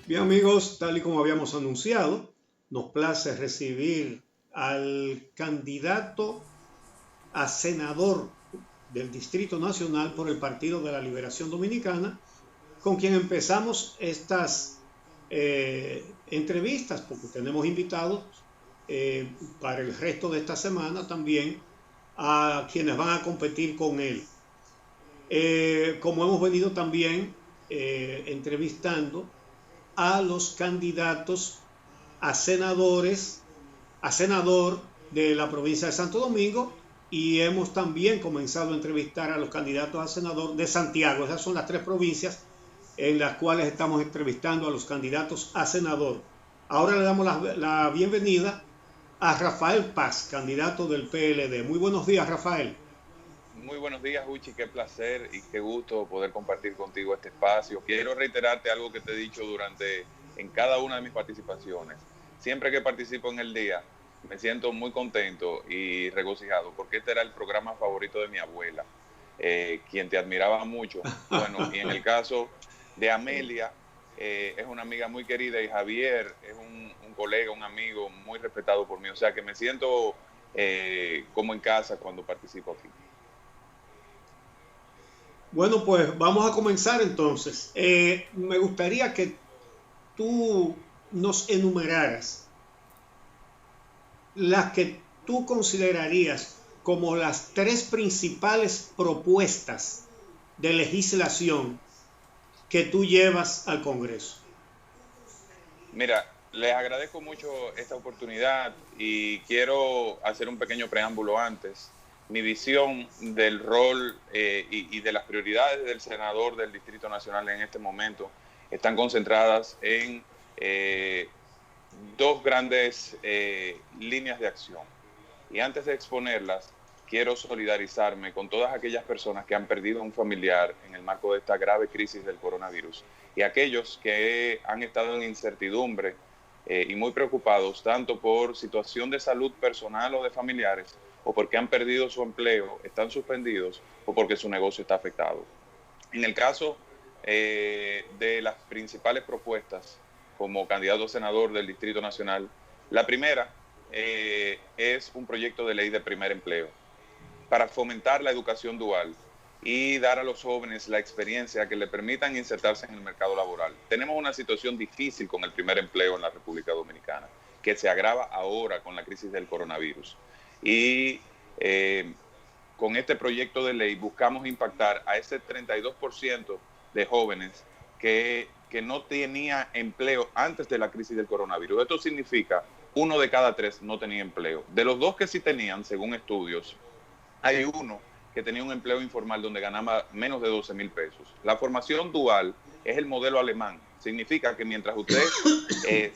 Bien amigos, tal y como habíamos anunciado, nos place recibir al candidato a senador del Distrito Nacional por el Partido de la Liberación Dominicana, con quien empezamos estas entrevistas, porque tenemos invitados para el resto de esta semana también a quienes van a competir con él. Como hemos venido también entrevistando a los candidatos a senadores, a senador de la provincia de Santo Domingo, y hemos también comenzado a entrevistar a los candidatos a senador de Santiago. Esas son las tres provincias en las cuales estamos entrevistando a los candidatos a senador. Ahora le damos la bienvenida a Rafael Paz, candidato del PLD. Muy buenos días, Rafael. Muy buenos días, Uchi, qué placer y qué gusto poder compartir contigo este espacio. Quiero reiterarte algo que te he dicho en cada una de mis participaciones. Siempre que participo en el día, me siento muy contento y regocijado, porque este era el programa favorito de mi abuela, quien te admiraba mucho. Bueno, y en el caso de Amelia, es una amiga muy querida, y Javier es un colega, un amigo muy respetado por mí. O sea que me siento como en casa cuando participo aquí. Bueno, pues vamos a comenzar entonces. Me gustaría que tú nos enumeraras las que tú considerarías como las tres principales propuestas de legislación que tú llevas al Congreso. Mira, les agradezco mucho esta oportunidad y quiero hacer un pequeño preámbulo antes. Mi visión del rol y de las prioridades del senador del Distrito Nacional en este momento están concentradas en dos grandes líneas de acción. Y antes de exponerlas, quiero solidarizarme con todas aquellas personas que han perdido a un familiar en el marco de esta grave crisis del coronavirus, y aquellos que han estado en incertidumbre y muy preocupados, tanto por situación de salud personal o de familiares, o porque han perdido su empleo, están suspendidos, o porque su negocio está afectado. En el caso de las principales propuestas como candidato a senador del Distrito Nacional, la primera es un proyecto de ley de primer empleo para fomentar la educación dual y dar a los jóvenes la experiencia que le permitan insertarse en el mercado laboral. Tenemos una situación difícil con el primer empleo en la República Dominicana, que se agrava ahora con la crisis del coronavirus. Y con este proyecto de ley buscamos impactar a ese 32% de jóvenes que no tenía empleo antes de la crisis del coronavirus. Esto significa 1 de cada 3 no tenía empleo. De los 2 que sí tenían, según estudios, hay uno que tenía un empleo informal donde ganaba menos de 12,000 pesos. La formación dual es el modelo alemán. Significa que mientras usted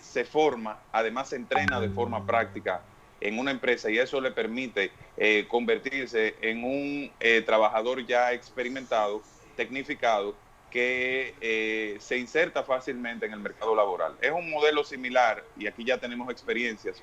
se forma, además se entrena de forma práctica en una empresa, y eso le permite convertirse en un trabajador ya experimentado, tecnificado, que se inserta fácilmente en el mercado laboral. Es un modelo similar, y aquí ya tenemos experiencias.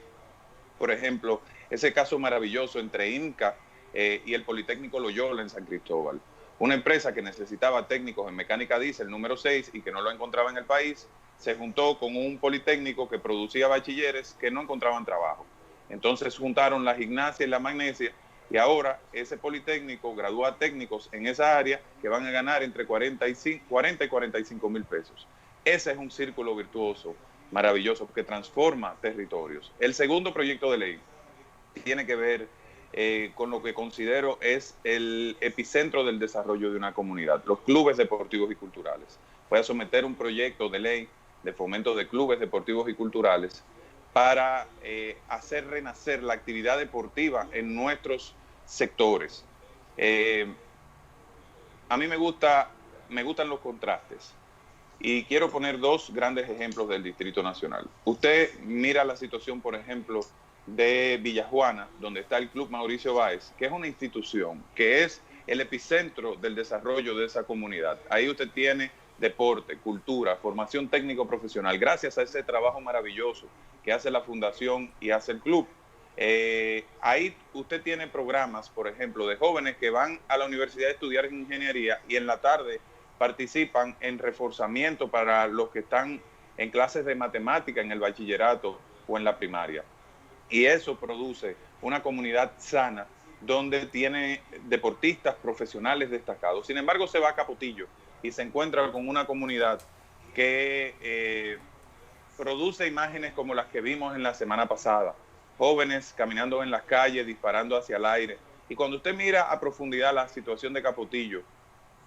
Por ejemplo, ese caso maravilloso entre INCA y el Politécnico Loyola en San Cristóbal. Una empresa que necesitaba técnicos en mecánica diésel número 6 y que no lo encontraba en el país, se juntó con un politécnico que producía bachilleres que no encontraban trabajo. Entonces juntaron la gimnasia y la magnesia, y ahora ese politécnico gradúa técnicos en esa área que van a ganar entre 40 y 45,000 pesos. Ese es un círculo virtuoso maravilloso que transforma territorios. El segundo proyecto de ley tiene que ver con lo que considero es el epicentro del desarrollo de una comunidad, los clubes deportivos y culturales. Voy a someter un proyecto de ley de fomento de clubes deportivos y culturales para hacer renacer la actividad deportiva en nuestros sectores. A mí me gustan los contrastes, y quiero poner dos grandes ejemplos del Distrito Nacional. Usted mira la situación, por ejemplo, de Villajuana, donde está el Club Mauricio Báez, que es una institución, que es el epicentro del desarrollo de esa comunidad. Ahí usted tiene deporte, cultura, formación técnico-profesional, gracias a ese trabajo maravilloso que hace la fundación y hace el club. Ahí usted tiene programas, por ejemplo, de jóvenes que van a la universidad a estudiar ingeniería y en la tarde participan en reforzamiento para los que están en clases de matemática en el bachillerato o en la primaria. Y eso produce una comunidad sana donde tiene deportistas profesionales destacados. Sin embargo, se va a Capotillo y se encuentra con una comunidad que produce imágenes como las que vimos en la semana pasada. Jóvenes caminando en las calles, disparando hacia el aire. Y cuando usted mira a profundidad la situación de Capotillo,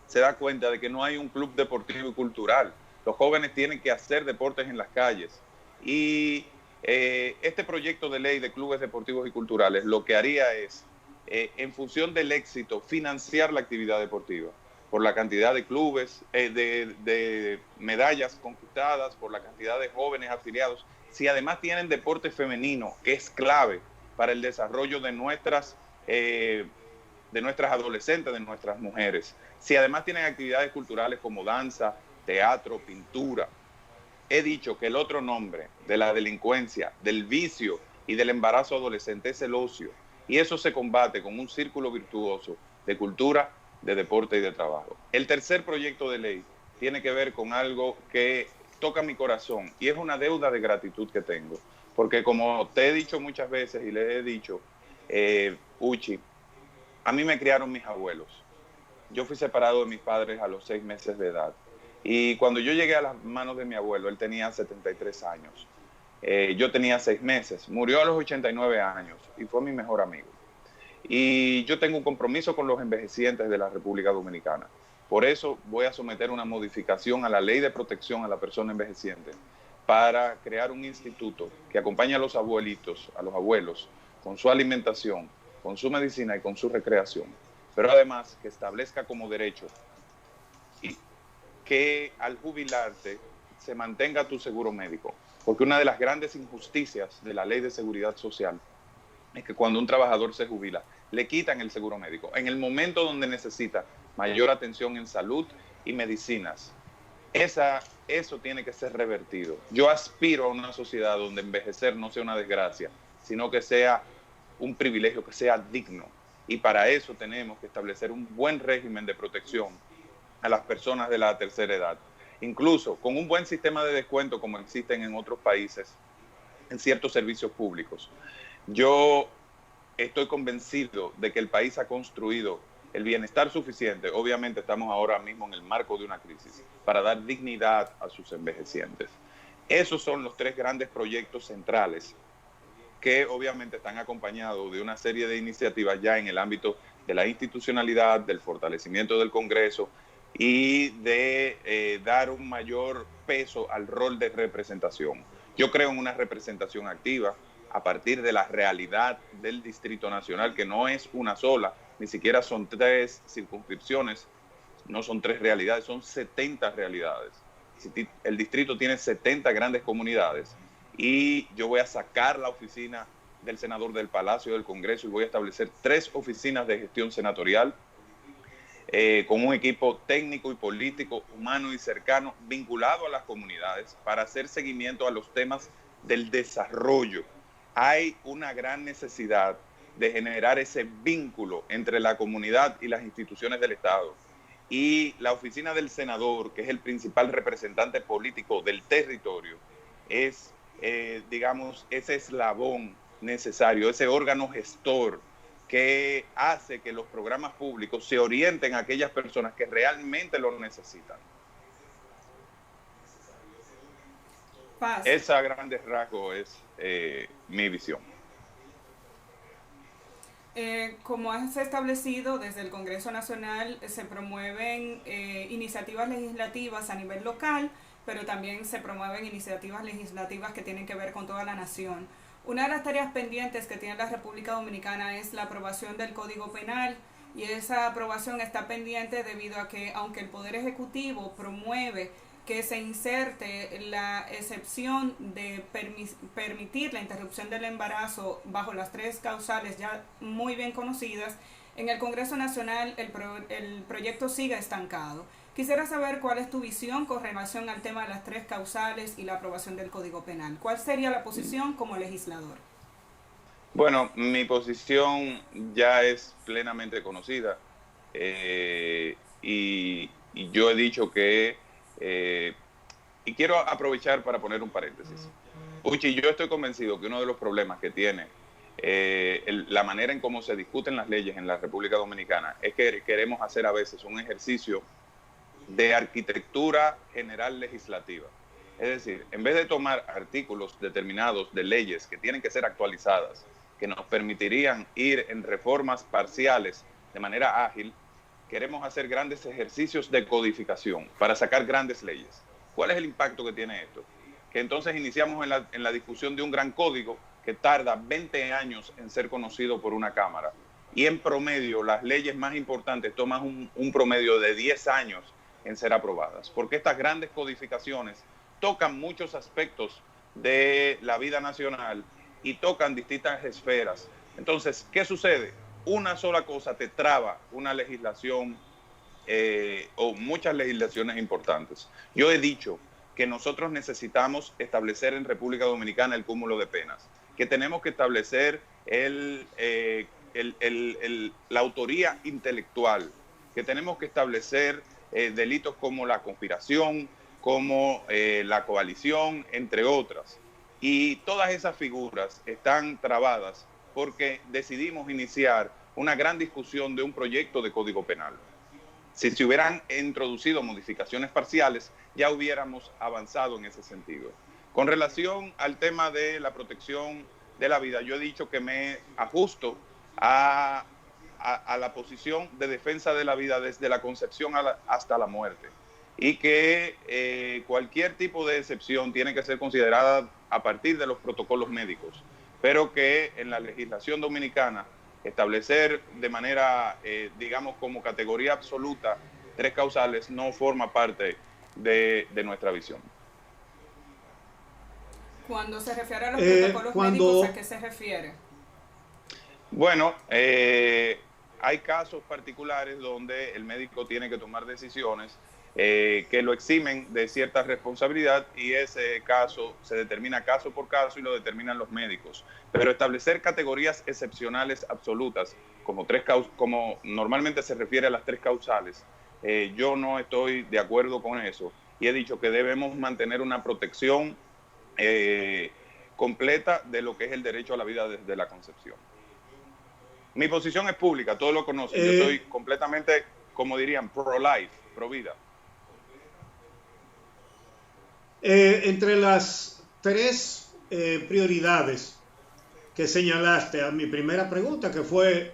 se da cuenta de que no hay un club deportivo y cultural. Los jóvenes tienen que hacer deportes en las calles. Y este proyecto de ley de clubes deportivos y culturales lo que haría es, en función del éxito, financiar la actividad deportiva por la cantidad de clubes, de medallas conquistadas, por la cantidad de jóvenes afiliados. Si además tienen deporte femenino, que es clave para el desarrollo de nuestras adolescentes, de nuestras mujeres. Si además tienen actividades culturales como danza, teatro, pintura. He dicho que el otro nombre de la delincuencia, del vicio y del embarazo adolescente es el ocio. Y eso se combate con un círculo virtuoso de cultura, de deporte y de trabajo. El tercer proyecto de ley tiene que ver con algo que toca mi corazón y es una deuda de gratitud que tengo. Porque como te he dicho muchas veces y le he dicho, Uchi, a mí me criaron mis abuelos. Yo fui separado de mis padres a los 6 meses de edad. Y cuando yo llegué a las manos de mi abuelo, él tenía 73 años. Yo tenía 6 meses. Murió a los 89 años y fue mi mejor amigo. Y yo tengo un compromiso con los envejecientes de la República Dominicana. Por eso voy a someter una modificación a la ley de protección a la persona envejeciente para crear un instituto que acompañe a los abuelitos, a los abuelos, con su alimentación, con su medicina y con su recreación. Pero además que establezca como derecho que al jubilarte se mantenga tu seguro médico. Porque una de las grandes injusticias de la ley de seguridad social es que cuando un trabajador se jubila, le quitan el seguro médico en el momento donde necesita mayor atención en salud y medicinas. Eso tiene que ser revertido. Yo aspiro a una sociedad donde envejecer no sea una desgracia, sino que sea un privilegio, que sea digno. Y para eso tenemos que establecer un buen régimen de protección a las personas de la tercera edad. Incluso con un buen sistema de descuento como existen en otros países, en ciertos servicios públicos. Yo estoy convencido de que el país ha construido el bienestar suficiente. Obviamente estamos ahora mismo en el marco de una crisis para dar dignidad a sus envejecientes. Esos son los 3 grandes proyectos centrales que obviamente están acompañados de una serie de iniciativas ya en el ámbito de la institucionalidad, del fortalecimiento del Congreso y de dar un mayor peso al rol de representación. Yo creo en una representación activa a partir de la realidad del Distrito Nacional, que no es una sola, ni siquiera son 3 circunscripciones, no son 3 realidades, son 70 realidades. El distrito tiene 70 grandes comunidades y yo voy a sacar la oficina del senador del Palacio del Congreso y voy a establecer 3 oficinas de gestión senatorial con un equipo técnico y político, humano y cercano, vinculado a las comunidades para hacer seguimiento a los temas del desarrollo. Hay una gran necesidad de generar ese vínculo entre la comunidad y las instituciones del Estado. Y la oficina del senador, que es el principal representante político del territorio, es, digamos, ese eslabón necesario, ese órgano gestor que hace que los programas públicos se orienten a aquellas personas que realmente lo necesitan. Paz. Esa a grandes rasgos es mi visión. Como has establecido, desde el Congreso Nacional se promueven iniciativas legislativas a nivel local, pero también se promueven iniciativas legislativas que tienen que ver con toda la nación. Una de las tareas pendientes que tiene la República Dominicana es la aprobación del Código Penal, y esa aprobación está pendiente debido a que, aunque el Poder Ejecutivo promueve que se inserte la excepción de permitir la interrupción del embarazo bajo las 3 causales ya muy bien conocidas, en el Congreso Nacional el proyecto sigue estancado. Quisiera saber cuál es tu visión con relación al tema de las 3 causales y la aprobación del Código Penal. ¿Cuál sería la posición como legislador? Bueno, mi posición ya es plenamente conocida y yo he dicho que Y quiero aprovechar para poner un paréntesis. Uchi, yo estoy convencido que uno de los problemas que tiene la manera en cómo se discuten las leyes en la República Dominicana es que queremos hacer a veces un ejercicio de arquitectura general legislativa. Es decir, en vez de tomar artículos determinados de leyes que tienen que ser actualizadas, que nos permitirían ir en reformas parciales de manera ágil, queremos hacer grandes ejercicios de codificación para sacar grandes leyes. ¿Cuál es el impacto que tiene esto? Que entonces iniciamos en la discusión de un gran código que tarda 20 años en ser conocido por una Cámara. Y en promedio, las leyes más importantes toman un promedio de 10 años en ser aprobadas. Porque estas grandes codificaciones tocan muchos aspectos de la vida nacional y tocan distintas esferas. Entonces, ¿qué sucede? Una sola cosa te traba una legislación o muchas legislaciones importantes. Yo he dicho que nosotros necesitamos establecer en República Dominicana el cúmulo de penas, que tenemos que establecer la autoría intelectual, que tenemos que establecer delitos como la conspiración, como la coalición, entre otras. Y todas esas figuras están trabadas porque decidimos iniciar una gran discusión de un proyecto de Código Penal. Si se hubieran introducido modificaciones parciales, ya hubiéramos avanzado en ese sentido. Con relación al tema de la protección de la vida, yo he dicho que me ajusto a la posición de defensa de la vida desde la concepción hasta la muerte, y que cualquier tipo de excepción tiene que ser considerada a partir de los protocolos médicos, pero que en la legislación dominicana establecer de manera, digamos, como categoría absoluta 3 causales no forma parte de nuestra visión. Cuando se refiere a los protocolos médicos, ¿a qué se refiere? Bueno, hay casos particulares donde el médico tiene que tomar decisiones que lo eximen de cierta responsabilidad, y ese caso se determina caso por caso y lo determinan los médicos. Pero establecer categorías excepcionales absolutas, como normalmente se refiere a las 3 causales, yo no estoy de acuerdo con eso, y he dicho que debemos mantener una protección completa de lo que es el derecho a la vida desde la concepción. Mi posición es pública, todos lo conocen. Yo soy completamente, como dirían, pro-life, pro-vida. Entre las 3 prioridades que señalaste a mi primera pregunta, que fue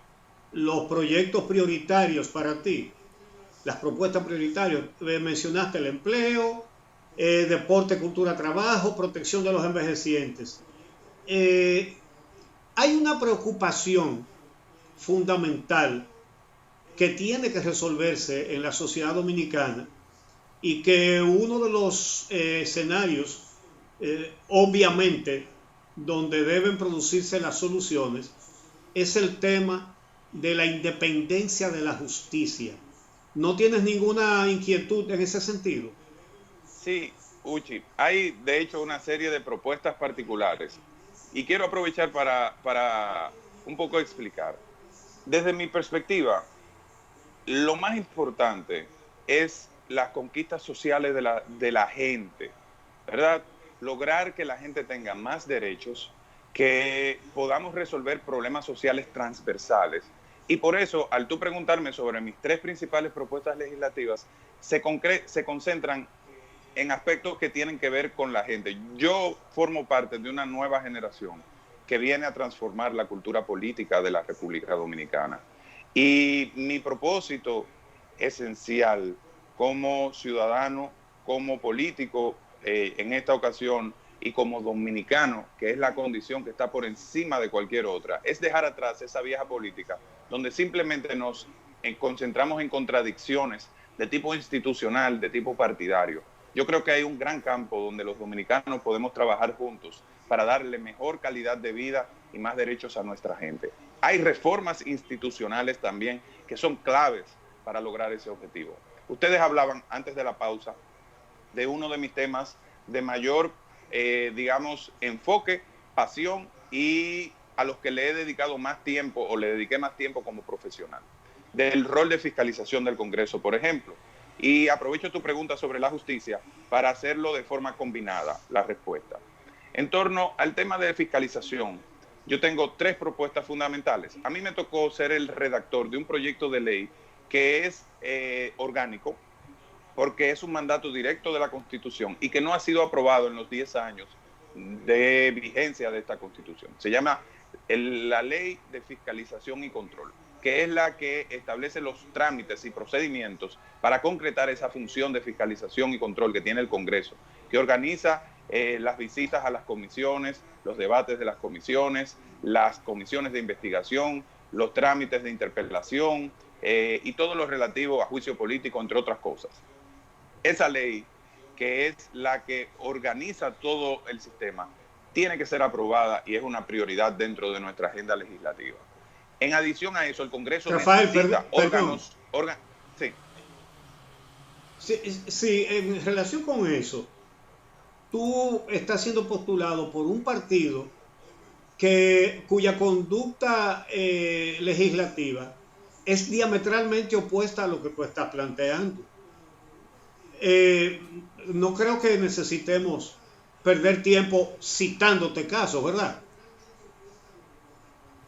los proyectos prioritarios para ti, las propuestas prioritarias, mencionaste el empleo, deporte, cultura, trabajo, protección de los envejecientes. Hay una preocupación fundamental que tiene que resolverse en la sociedad dominicana, y que uno de los escenarios, obviamente, donde deben producirse las soluciones, es el tema de la independencia de la justicia. ¿No tienes ninguna inquietud en ese sentido? Sí, Uchi, hay de hecho una serie de propuestas particulares, y quiero aprovechar para un poco explicar. Desde mi perspectiva, lo más importante es las conquistas sociales de la gente, ¿verdad? Lograr que la gente tenga más derechos, que podamos resolver problemas sociales transversales. Y por eso, al tú preguntarme sobre mis 3 principales propuestas legislativas, se concentran en aspectos que tienen que ver con la gente. Yo formo parte de una nueva generación que viene a transformar la cultura política de la República Dominicana. Y mi propósito esencial como ciudadano, como político en esta ocasión, y como dominicano, que es la condición que está por encima de cualquier otra, es dejar atrás esa vieja política donde simplemente nos concentramos en contradicciones de tipo institucional, de tipo partidario. Yo creo que hay un gran campo donde los dominicanos podemos trabajar juntos para darle mejor calidad de vida y más derechos a nuestra gente. Hay reformas institucionales también que son claves para lograr ese objetivo. Ustedes hablaban antes de la pausa de uno de mis temas de mayor, digamos, enfoque, pasión, y a los que le he dedicado más tiempo, o le dediqué más tiempo como profesional, del rol de fiscalización del Congreso, por ejemplo. Y aprovecho tu pregunta sobre la justicia para hacerlo de forma combinada, la respuesta. En torno al tema de fiscalización, yo tengo 3 propuestas fundamentales. A mí me tocó ser el redactor de un proyecto de ley que es orgánico, porque es un mandato directo de la Constitución y que no ha sido aprobado en los 10 años de vigencia de esta Constitución. Se llama la Ley de Fiscalización y Control, que es la que establece los trámites y procedimientos para concretar esa función de fiscalización y control que tiene el Congreso, que organiza las visitas a las comisiones, los debates de las comisiones de investigación, los trámites de interpelación y todo lo relativo a juicio político, entre otras cosas. Esa ley, que es la que organiza todo el sistema, tiene que ser aprobada y es una prioridad dentro de nuestra agenda legislativa. En adición a eso, el Congreso necesita órganos... Sí, en relación con eso, tú estás siendo postulado por un partido cuya conducta legislativa es diametralmente opuesta a lo que tú estás planteando. No creo que necesitemos perder tiempo citándote casos, ¿verdad?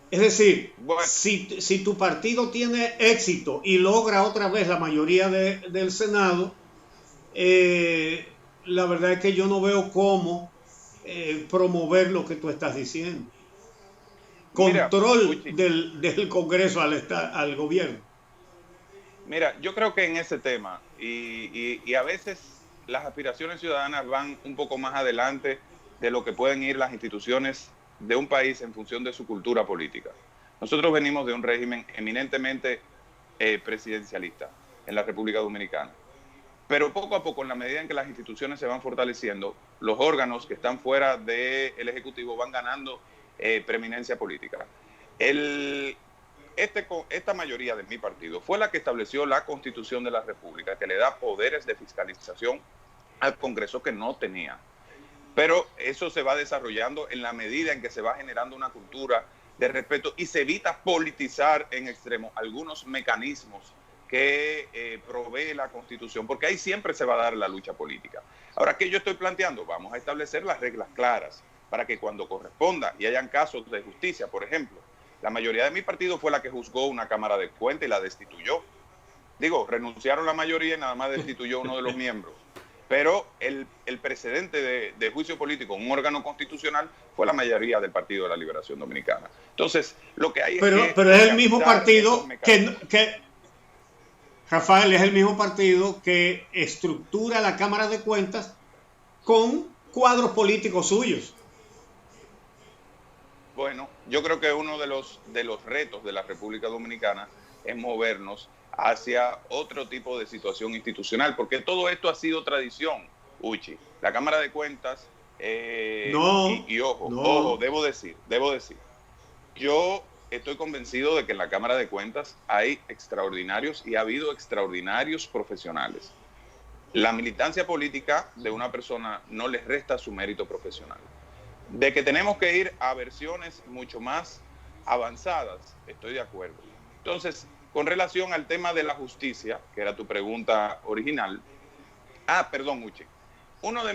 Es decir, bueno, si tu partido tiene éxito y logra otra vez la mayoría del Senado, la verdad es que yo no veo cómo promover lo que tú estás diciendo. Control del Congreso al gobierno. Mira, yo creo que en ese tema, y a veces las aspiraciones ciudadanas van un poco más adelante de lo que pueden ir las instituciones de un país en función de su cultura política. Nosotros venimos de un régimen eminentemente presidencialista en la República Dominicana. Pero poco a poco, en la medida en que las instituciones se van fortaleciendo, los órganos que están fuera del Ejecutivo van ganando preeminencia política. Esta mayoría de mi partido fue la que estableció la Constitución de la República, que le da poderes de fiscalización al Congreso que no tenía. Pero eso se va desarrollando en la medida en que se va generando una cultura de respeto y se evita politizar en extremo algunos mecanismos que provee la Constitución, porque ahí siempre se va a dar la lucha política. Ahora, ¿qué yo estoy planteando? Vamos a establecer las reglas claras para que cuando corresponda y hayan casos de justicia, por ejemplo, la mayoría de mi partido fue la que juzgó una Cámara de Cuentas y la destituyó. Digo, renunciaron la mayoría y nada más destituyó uno de los miembros. Pero el precedente de juicio político en un órgano constitucional fue la mayoría del Partido de la Liberación Dominicana. Entonces, lo que hay pero es el mismo partido que Rafael, es el mismo partido que estructura la Cámara de Cuentas con cuadros políticos suyos. Bueno, yo creo que uno de los retos de la República Dominicana es movernos hacia otro tipo de situación institucional, porque todo esto ha sido tradición, Uchi. La Cámara de Cuentas, ojo, debo decir, yo estoy convencido de que en la Cámara de Cuentas hay extraordinarios y ha habido extraordinarios profesionales. La militancia política de una persona no les resta su mérito profesional. De que tenemos que ir a versiones mucho más avanzadas, estoy de acuerdo. Entonces, con relación al tema de la justicia, que era tu pregunta original. Uche. Una de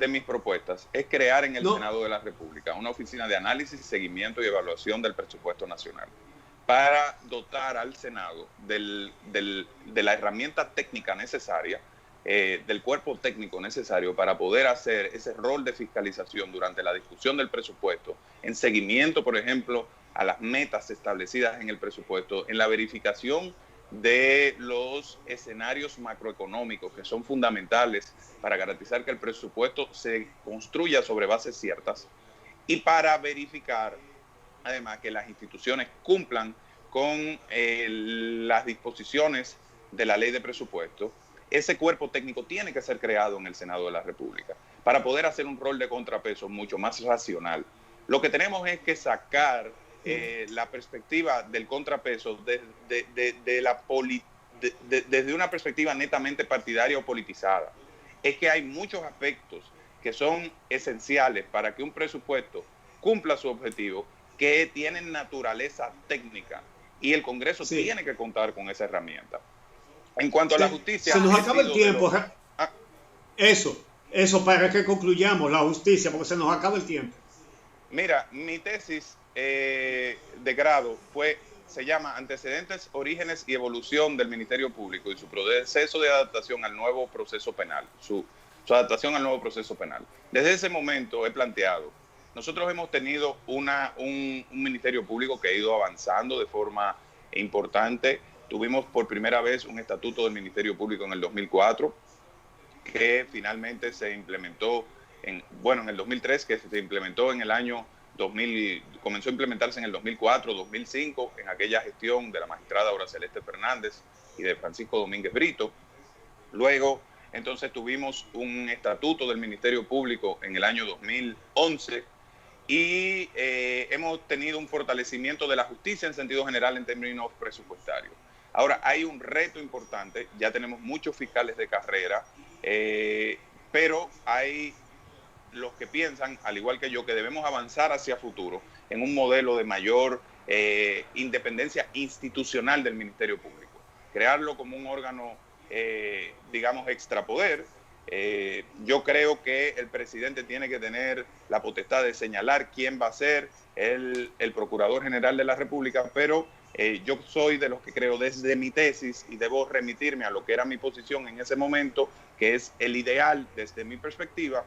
mis propuestas es crear en el Senado de la República una oficina de análisis, seguimiento y evaluación del presupuesto nacional para dotar al Senado de la herramienta técnica necesaria, del cuerpo técnico necesario para poder hacer ese rol de fiscalización durante la discusión del presupuesto, en seguimiento, por ejemplo, a las metas establecidas en el presupuesto, en la verificación de los escenarios macroeconómicos que son fundamentales para garantizar que el presupuesto se construya sobre bases ciertas y para verificar además que las instituciones cumplan con las disposiciones de la ley de presupuesto. Ese cuerpo técnico tiene que ser creado en el Senado de la República para poder hacer un rol de contrapeso mucho más racional. Lo que tenemos es que sacar la perspectiva del contrapeso desde una perspectiva netamente partidaria o politizada. Es que hay muchos aspectos que son esenciales para que un presupuesto cumpla su objetivo, que tienen naturaleza técnica, y el Congreso tiene que contar con esa herramienta. En cuanto a la justicia, se nos acaba el tiempo. Ah, Eso para que concluyamos la justicia, porque se nos acaba el tiempo. Mira, mi tesis de grado se llama Antecedentes, Orígenes y Evolución del Ministerio Público y su proceso de adaptación al nuevo proceso penal, su adaptación al nuevo proceso penal. Desde ese momento he planteado, nosotros hemos tenido un Ministerio Público que ha ido avanzando de forma importante. Tuvimos por primera vez un estatuto del Ministerio Público en el 2004, que finalmente se implementó en el 2003, que se implementó en el año 2000, comenzó a implementarse en el 2004, 2005, en aquella gestión de la magistrada Aura Celeste Fernández y de Francisco Domínguez Brito. Luego, entonces, tuvimos un estatuto del Ministerio Público en el año 2011 y hemos tenido un fortalecimiento de la justicia en sentido general en términos presupuestarios. Ahora, hay un reto importante, ya tenemos muchos fiscales de carrera, pero hay los que piensan, al igual que yo, que debemos avanzar hacia futuro en un modelo de mayor independencia institucional del Ministerio Público. Crearlo como un órgano, digamos, extrapoder. Yo creo que el presidente tiene que tener la potestad de señalar quién va a ser el Procurador General de la República, pero yo soy de los que creo desde mi tesis, y debo remitirme a lo que era mi posición en ese momento, que es el ideal desde mi perspectiva,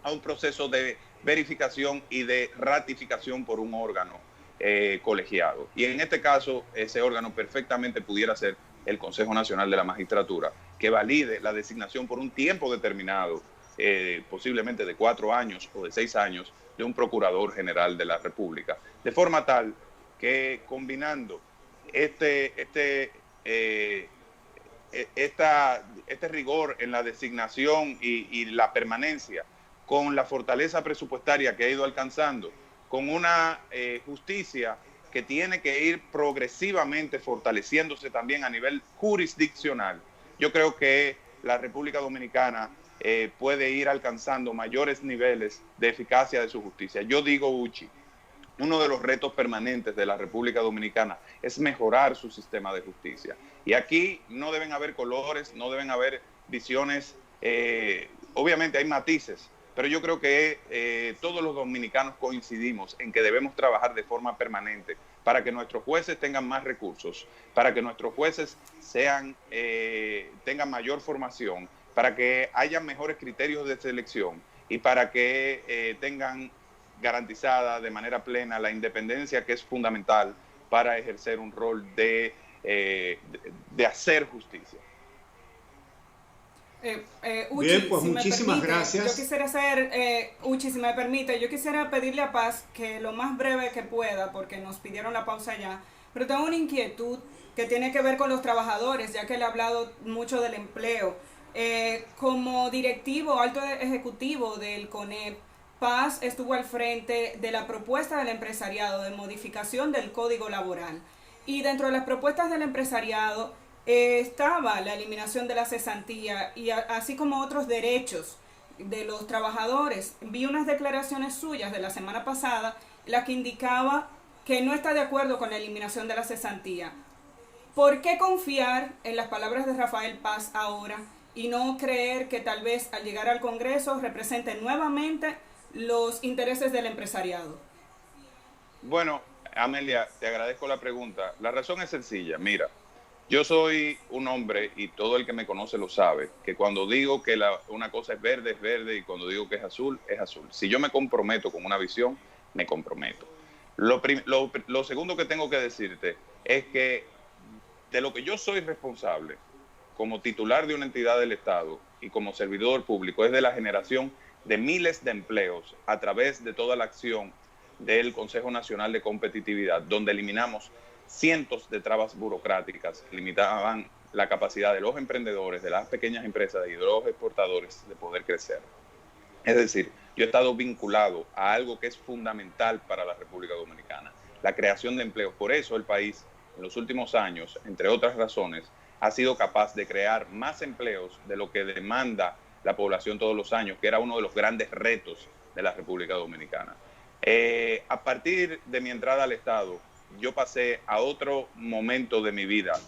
a un proceso de verificación y de ratificación por un órgano colegiado. Y en este caso, ese órgano perfectamente pudiera ser el Consejo Nacional de la Magistratura, que valide la designación por un tiempo determinado, posiblemente de 4 años o de 6 años, de un Procurador General de la República, de forma tal que combinando este rigor en la designación y la permanencia con la fortaleza presupuestaria que ha ido alcanzando, con una justicia que tiene que ir progresivamente fortaleciéndose también a nivel jurisdiccional, yo creo que la República Dominicana puede ir alcanzando mayores niveles de eficacia de su justicia. Yo digo, Uchi, uno de los retos permanentes de la República Dominicana es mejorar su sistema de justicia. Y aquí no deben haber colores, no deben haber visiones, obviamente hay matices, pero yo creo que todos los dominicanos coincidimos en que debemos trabajar de forma permanente para que nuestros jueces tengan más recursos, para que nuestros jueces tengan mayor formación, para que haya mejores criterios de selección y para que tengan garantizada de manera plena la independencia, que es fundamental para ejercer un rol de hacer justicia. Uchi, bien, pues si muchísimas gracias. Yo quisiera hacer, Uchi, si me permite, yo quisiera pedirle a Paz que lo más breve que pueda, porque nos pidieron la pausa ya, pero tengo una inquietud que tiene que ver con los trabajadores, ya que le he hablado mucho del empleo. Como directivo, alto ejecutivo del CONEP, Paz estuvo al frente de la propuesta del empresariado de modificación del Código Laboral. Y dentro de las propuestas del empresariado estaba la eliminación de la cesantía y así como otros derechos de los trabajadores. Vi unas declaraciones suyas de la semana pasada, la que indicaba que no está de acuerdo con la eliminación de la cesantía. ¿Por qué confiar en las palabras de Rafael Paz ahora y no creer que tal vez al llegar al Congreso represente nuevamente los intereses del empresariado? Bueno, Amelia, te agradezco la pregunta. La razón es sencilla. Mira, yo soy un hombre, y todo el que me conoce lo sabe, que cuando digo que una cosa es verde, y cuando digo que es azul, es azul. Si yo me comprometo con una visión, me comprometo. Lo segundo que tengo que decirte es que de lo que yo soy responsable como titular de una entidad del Estado y como servidor público es de la generación de miles de empleos a través de toda la acción del Consejo Nacional de Competitividad, donde eliminamos cientos de trabas burocráticas que limitaban la capacidad de los emprendedores, de las pequeñas empresas y de los exportadores de poder crecer. Es decir, yo he estado vinculado a algo que es fundamental para la República Dominicana, la creación de empleos. Por eso el país, en los últimos años, entre otras razones, ha sido capaz de crear más empleos de lo que demanda la población todos los años, que era uno de los grandes retos de la República Dominicana. A partir de mi entrada al Estado, yo pasé a otro momento de mi vida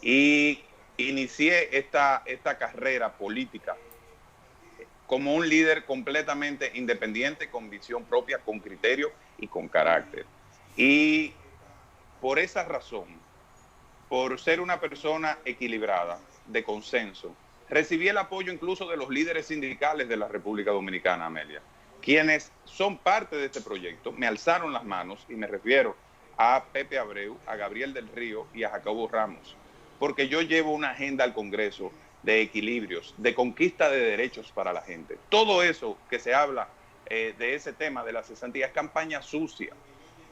y inicié esta carrera política como un líder completamente independiente, con visión propia, con criterio y con carácter. Y por esa razón, por ser una persona equilibrada, de consenso, recibí el apoyo incluso de los líderes sindicales de la República Dominicana, Amelia, quienes son parte de este proyecto, me alzaron las manos, y me refiero a Pepe Abreu, a Gabriel del Río y a Jacobo Ramos, porque yo llevo una agenda al Congreso de equilibrios, de conquista de derechos para la gente. Todo eso que se habla de ese tema de la cesantía es campaña sucia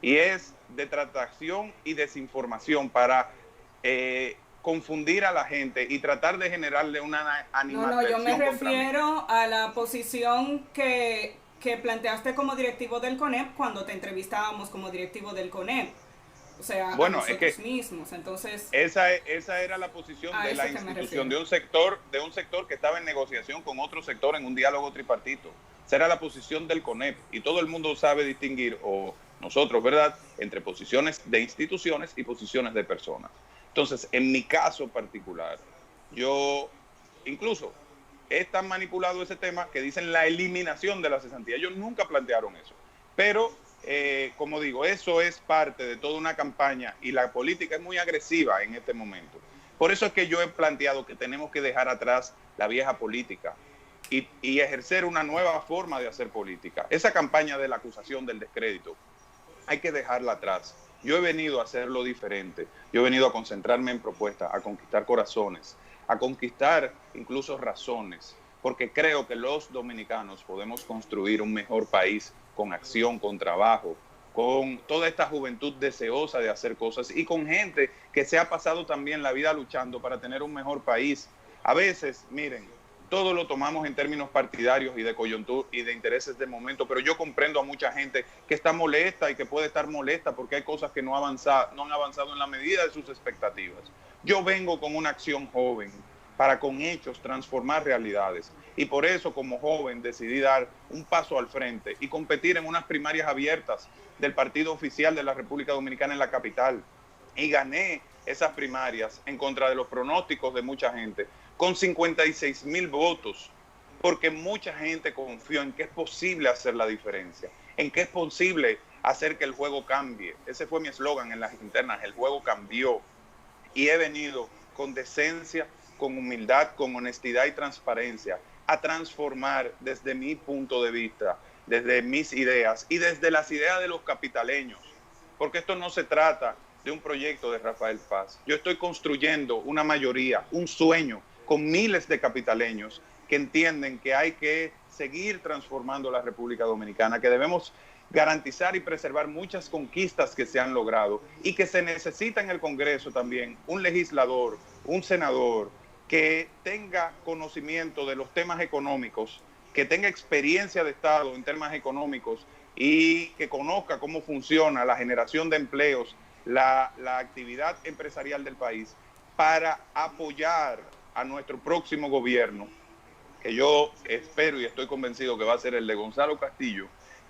y es de tractación y desinformación para confundir a la gente y tratar de generarle una animadversión. No, yo me refiero a la posición que planteaste como directivo del CONEP cuando te entrevistábamos como directivo del CONEP. O sea, bueno, a nosotros es que mismos. Entonces, esa era la posición de la institución, de un sector que estaba en negociación con otro sector en un diálogo tripartito. Esa era la posición del CONEP, y todo el mundo sabe distinguir, o nosotros, ¿verdad?, entre posiciones de instituciones y posiciones de personas. Entonces, en mi caso particular, yo incluso es tan manipulado ese tema que dicen la eliminación de la cesantía. Ellos nunca plantearon eso, pero como digo, eso es parte de toda una campaña, y la política es muy agresiva en este momento. Por eso es que yo he planteado que tenemos que dejar atrás la vieja política y ejercer una nueva forma de hacer política. Esa campaña de la acusación, del descrédito, hay que dejarla atrás. Yo he venido a hacerlo diferente. Yo he venido a concentrarme en propuestas, a conquistar corazones, a conquistar incluso razones, porque creo que los dominicanos podemos construir un mejor país con acción, con trabajo, con toda esta juventud deseosa de hacer cosas y con gente que se ha pasado también la vida luchando para tener un mejor país. A veces, miren, todo lo tomamos en términos partidarios y de coyuntura y de intereses de momento, pero yo comprendo a mucha gente que está molesta y que puede estar molesta porque hay cosas que no han avanzado en la medida de sus expectativas. Yo vengo con una acción joven para con hechos transformar realidades, y por eso como joven decidí dar un paso al frente y competir en unas primarias abiertas del partido oficial de la República Dominicana en la capital, y gané esas primarias en contra de los pronósticos de mucha gente, con 56,000 votos, porque mucha gente confió en que es posible hacer la diferencia, en que es posible hacer que el juego cambie. Ese fue mi eslogan en las internas: el juego cambió. Y he venido con decencia, con humildad, con honestidad y transparencia a transformar desde mi punto de vista, desde mis ideas y desde las ideas de los capitaleños, porque esto no se trata de un proyecto de Rafael Paz. Yo estoy construyendo una mayoría, un sueño, con miles de capitaleños que entienden que hay que seguir transformando la República Dominicana, que debemos garantizar y preservar muchas conquistas que se han logrado, y que se necesita en el Congreso también un legislador, un senador que tenga conocimiento de los temas económicos, que tenga experiencia de Estado en temas económicos y que conozca cómo funciona la generación de empleos, la actividad empresarial del país, para apoyar a nuestro próximo gobierno, que yo espero y estoy convencido que va a ser el de Gonzalo Castillo,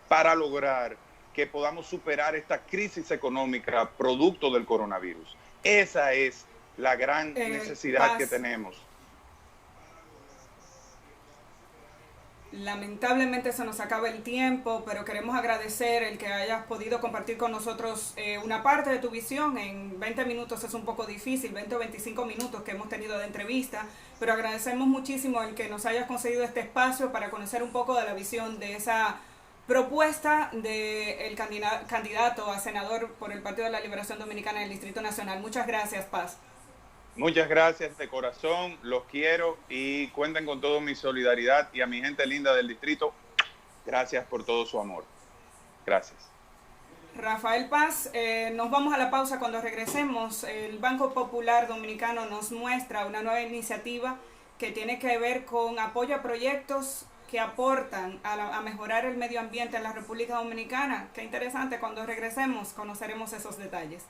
para lograr que podamos superar esta crisis económica producto del coronavirus. Esa es la gran necesidad que tenemos. Lamentablemente se nos acaba el tiempo, pero queremos agradecer el que hayas podido compartir con nosotros una parte de tu visión. En 20 minutos es un poco difícil, 20 o 25 minutos que hemos tenido de entrevista, pero agradecemos muchísimo el que nos hayas concedido este espacio para conocer un poco de la visión de esa propuesta del candidato a senador por el Partido de la Liberación Dominicana del Distrito Nacional. Muchas gracias, Paz. Muchas gracias de corazón, los quiero y cuenten con toda mi solidaridad, y a mi gente linda del distrito, gracias por todo su amor. Gracias. Rafael Paz, nos vamos a la pausa. Cuando regresemos, el Banco Popular Dominicano nos muestra una nueva iniciativa que tiene que ver con apoyo a proyectos que aportan a mejorar el medio ambiente en la República Dominicana. Qué interesante, cuando regresemos conoceremos esos detalles.